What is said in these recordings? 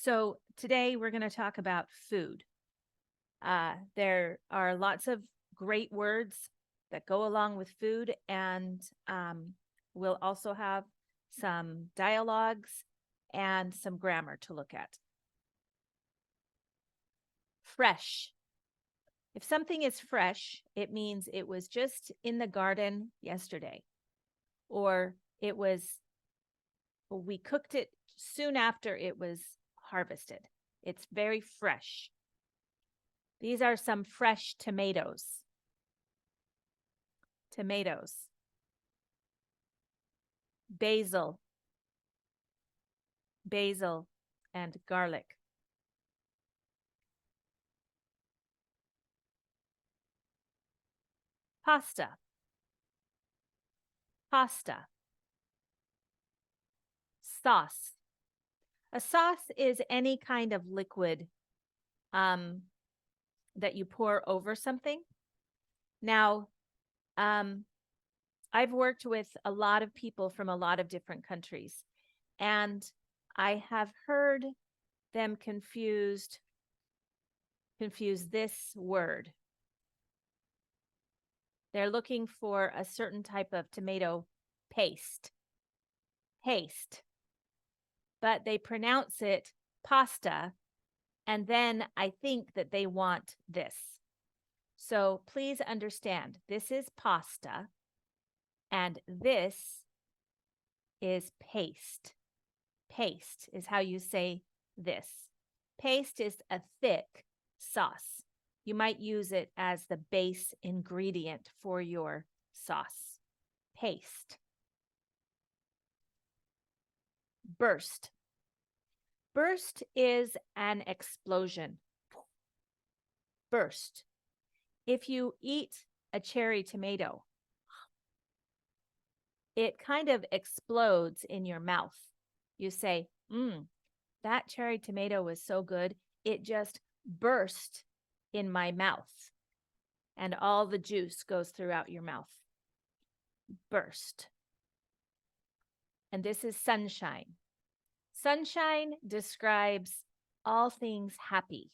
So today we're going to talk about food. There are lots of great words that go along with food, and we'll also have some dialogues and some grammar to look at. Fresh. If something is fresh, it means it was just in the garden yesterday, or we cooked it soon after it was harvested. It's very fresh. These are some fresh tomatoes. Tomatoes. Basil. Basil and garlic. Pasta. Pasta. Sauce. A sauce is any kind of liquid that you pour over something. Now, I've worked with a lot of people from a lot of different countries, and I have heard them confuse this word. They're looking for a certain type of tomato paste, but they pronounce it pasta, and then I think that they want this. So please understand, this is pasta, and this is paste. Paste is how you say this. Paste is a thick sauce. You might use it as the base ingredient for your sauce. Paste. Burst. Burst is an explosion. Burst. If you eat a cherry tomato, it kind of explodes in your mouth. You say, that cherry tomato was so good, it just burst in my mouth, and all the juice goes throughout your mouth. Burst. And this is sunshine. Sunshine describes all things happy.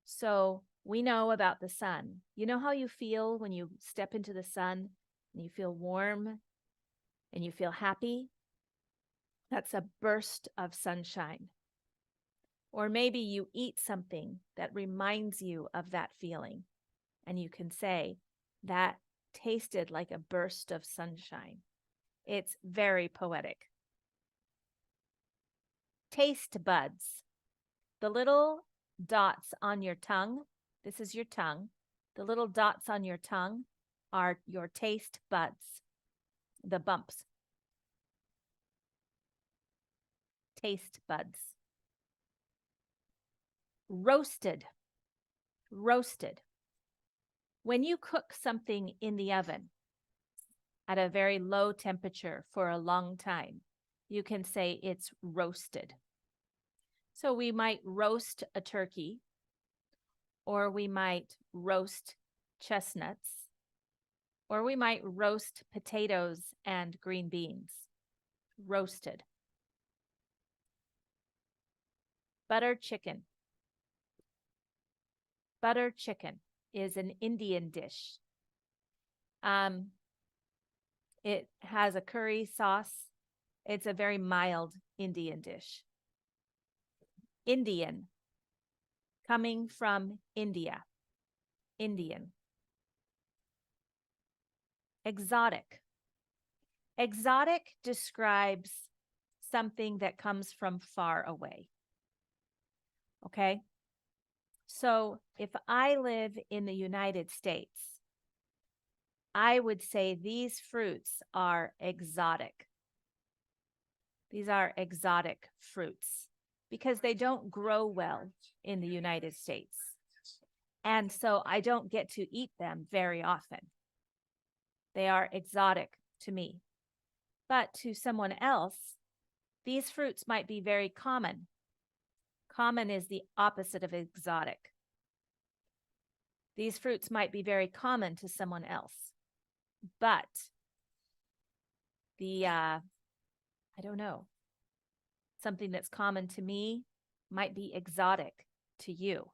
So we know about the sun. You know how you feel when you step into the sun and you feel warm and you feel happy? That's a burst of sunshine. Or maybe you eat something that reminds you of that feeling, and you can say, that tasted like a burst of sunshine. It's very poetic. Taste buds. The little dots on your tongue, this is your tongue. The little dots on your tongue are your taste buds, the bumps. Taste buds. Roasted. Roasted. When you cook something in the oven at a very low temperature for a long time, you can say it's roasted. So we might roast a turkey, or we might roast chestnuts, or we might roast potatoes and green beans. Roasted. Butter chicken. Butter chicken is an Indian dish. It has a curry sauce. It's a very mild Indian dish. Indian, coming from India. Indian. Exotic. Exotic describes something that comes from far away. Okay? So if I live in the United States, I would say these fruits are exotic. These are exotic fruits because they don't grow well in the United States. And so I don't get to eat them very often. They are exotic to me. But to someone else, these fruits might be very common. Common is the opposite of exotic. These fruits might be very common to someone else. But I don't know, something that's common to me might be exotic to you.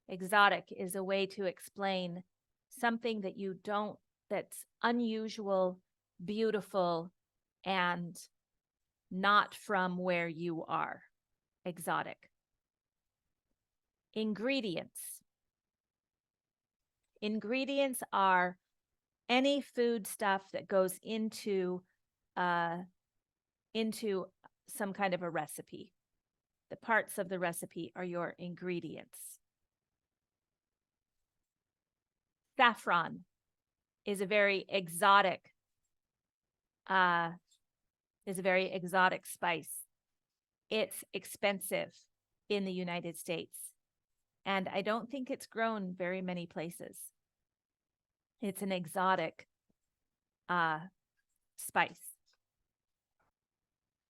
Exotic is a way to explain something that you don't, that's unusual, beautiful, and not from where you are. Exotic. Ingredients. Ingredients are any food stuff that goes into some kind of a recipe. The parts of the recipe are your ingredients. Saffron is a very exotic spice. It's expensive in the United States, and I don't think it's grown very many places. It's an exotic spice.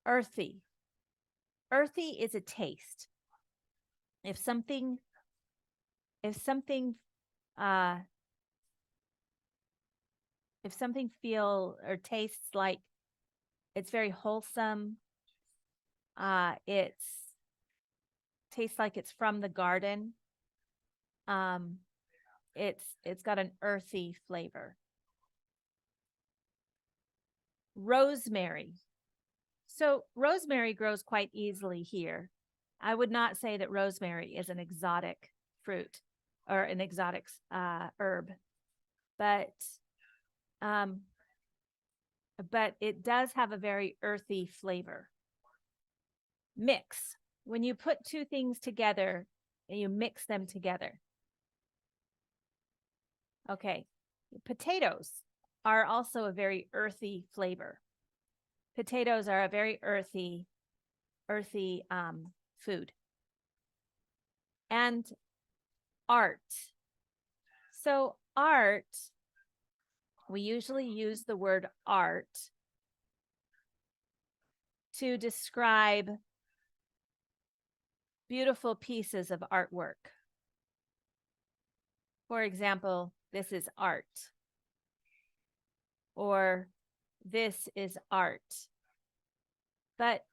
Earthy. Earthy is a taste. If something feel or tastes like it's very wholesome, it's tastes like it's from the garden, it's got an earthy flavor. Rosemary. So rosemary grows quite easily here. I would not say that rosemary is an exotic fruit or an exotic herb, but it does have a very earthy flavor. Mix. When you put two things together and you mix them together. Okay. Potatoes are also a very earthy flavor. Potatoes are a very earthy food. And art. So art, we usually use the word art to describe beautiful pieces of artwork. For example, this is art. Or this is art. But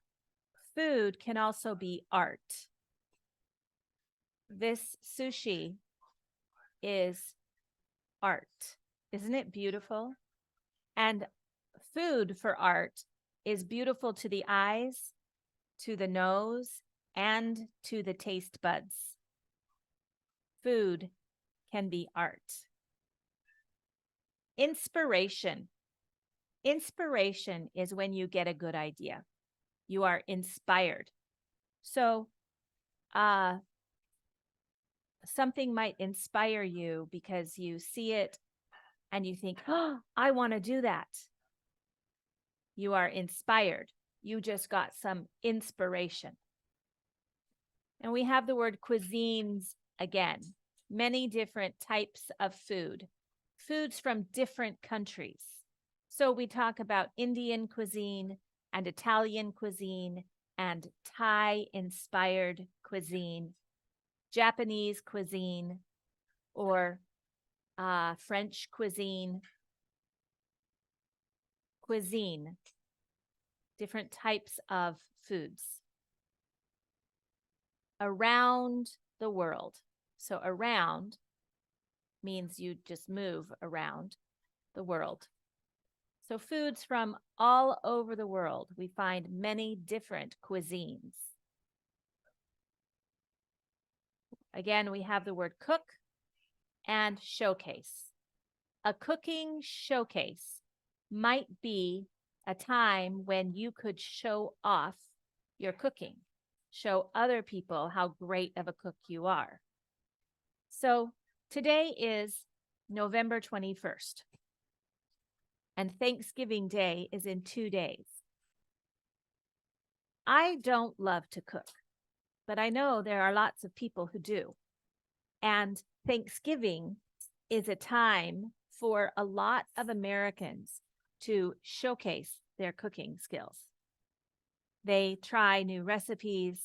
food can also be art. This sushi is art. Isn't it beautiful? And food for art is beautiful to the eyes, to the nose, and to the taste buds. Food can be art. Inspiration. Inspiration is when you get a good idea. You are inspired. So, something might inspire you because you see it and you think, oh, I want to do that. You are inspired. You just got some inspiration. And we have the word cuisines again. Many different types of food. Foods from different countries. So we talk about Indian cuisine and Italian cuisine and Thai-inspired cuisine, Japanese cuisine, or French cuisine. Cuisine, different types of foods. Around the world. So around means you just move around the world. So foods from all over the world, we find many different cuisines. Again, we have the word cook and showcase. A cooking showcase might be a time when you could show off your cooking, show other people how great of a cook you are. So today is November 21st, and Thanksgiving Day is in 2 days. I don't love to cook, but I know there are lots of people who do. And Thanksgiving is a time for a lot of Americans to showcase their cooking skills. They try new recipes,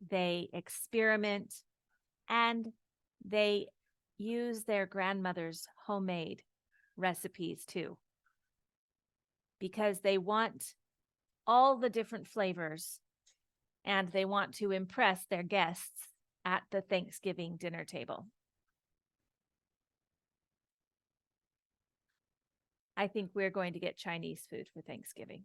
they experiment, and they use their grandmother's homemade recipes too, because they want all the different flavors and they want to impress their guests at the Thanksgiving dinner table. I think we're going to get Chinese food for Thanksgiving.